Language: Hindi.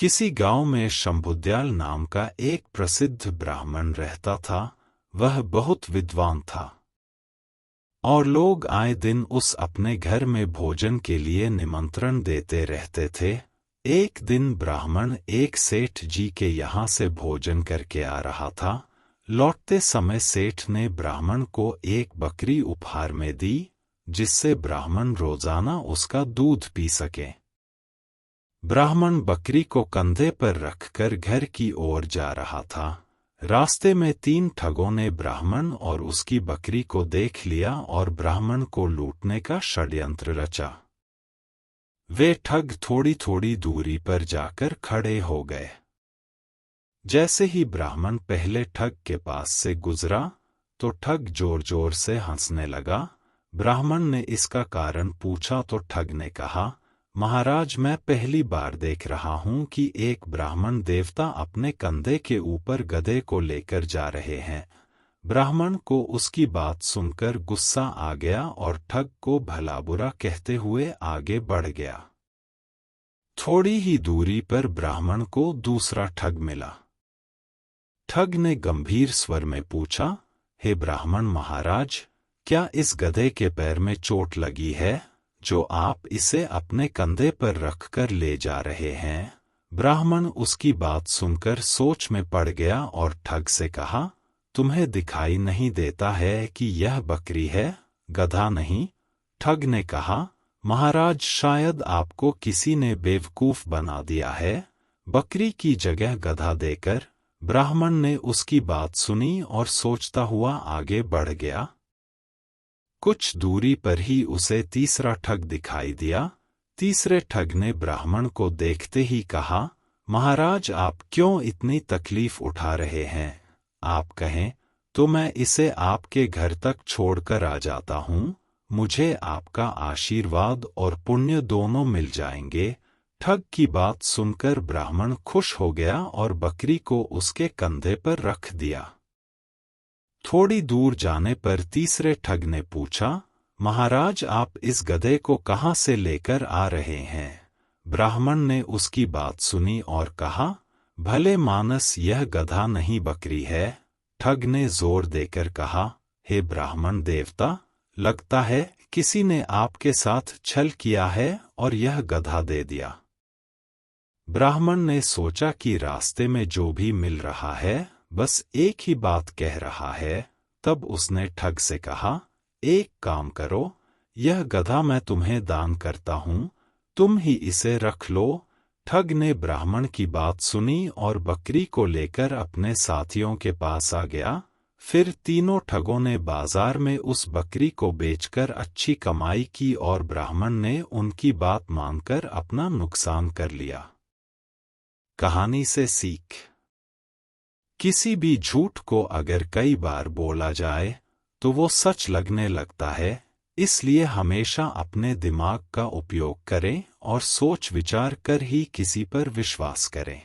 किसी गांव में शंभुदयाल नाम का एक प्रसिद्ध ब्राह्मण रहता था। वह बहुत विद्वान था और लोग आए दिन उस अपने घर में भोजन के लिए निमंत्रण देते रहते थे। एक दिन ब्राह्मण एक सेठ जी के यहाँ से भोजन करके आ रहा था। लौटते समय सेठ ने ब्राह्मण को एक बकरी उपहार में दी, जिससे ब्राह्मण रोजाना उसका दूध पी सके। ब्राह्मण बकरी को कंधे पर रखकर घर की ओर जा रहा था। रास्ते में 3 ठगों ने ब्राह्मण और उसकी बकरी को देख लिया और ब्राह्मण को लूटने का षड्यंत्र रचा। वे ठग थोड़ी थोड़ी दूरी पर जाकर खड़े हो गए। जैसे ही ब्राह्मण पहले ठग के पास से गुजरा तो ठग जोर जोर से हंसने लगा। ब्राह्मण ने इसका कारण पूछा तो ठग ने कहा, महाराज, मैं पहली बार देख रहा हूं कि एक ब्राह्मण देवता अपने कंधे के ऊपर गधे को लेकर जा रहे हैं। ब्राह्मण को उसकी बात सुनकर गुस्सा आ गया और ठग को भला बुरा कहते हुए आगे बढ़ गया। थोड़ी ही दूरी पर ब्राह्मण को दूसरा ठग मिला। ठग ने गंभीर स्वर में पूछा, हे ब्राह्मण महाराज, क्या इस गधे के पैर में चोट लगी है जो आप इसे अपने कंधे पर रखकर ले जा रहे हैं? ब्राह्मण उसकी बात सुनकर सोच में पड़ गया और ठग से कहा, तुम्हें दिखाई नहीं देता है कि यह बकरी है, गधा नहीं? ठग ने कहा, महाराज, शायद आपको किसी ने बेवकूफ बना दिया है। बकरी की जगह गधा देकर ब्राह्मण ने उसकी बात सुनी और सोचता हुआ आगे बढ़ गया। कुछ दूरी पर ही उसे तीसरा ठग दिखाई दिया। तीसरे ठग ने ब्राह्मण को देखते ही कहा, महाराज, आप क्यों इतनी तकलीफ उठा रहे हैं? आप कहें तो मैं इसे आपके घर तक छोड़कर आ जाता हूँ। मुझे आपका आशीर्वाद और पुण्य दोनों मिल जाएंगे। ठग की बात सुनकर ब्राह्मण खुश हो गया और बकरी को उसके कंधे पर रख दिया। थोड़ी दूर जाने पर तीसरे ठग ने पूछा, महाराज, आप इस गधे को कहाँ से लेकर आ रहे हैं? ब्राह्मण ने उसकी बात सुनी और कहा, भले मानस, यह गधा नहीं बकरी है। ठग ने जोर देकर कहा, हे ब्राह्मण देवता, लगता है किसी ने आपके साथ छल किया है और यह गधा दे दिया। ब्राह्मण ने सोचा कि रास्ते में जो भी मिल रहा है बस एक ही बात कह रहा है। तब उसने ठग से कहा, एक काम करो, यह गधा मैं तुम्हें दान करता हूँ, तुम ही इसे रख लो। ठग ने ब्राह्मण की बात सुनी और बकरी को लेकर अपने साथियों के पास आ गया। फिर तीनों ठगों ने बाजार में उस बकरी को बेचकर अच्छी कमाई की और ब्राह्मण ने उनकी बात मानकर अपना नुकसान कर लिया। कहानी से सीख। किसी भी झूठ को अगर कई बार बोला जाए तो वो सच लगने लगता है, इसलिए हमेशा अपने दिमाग का उपयोग करें और सोच विचार कर ही किसी पर विश्वास करें।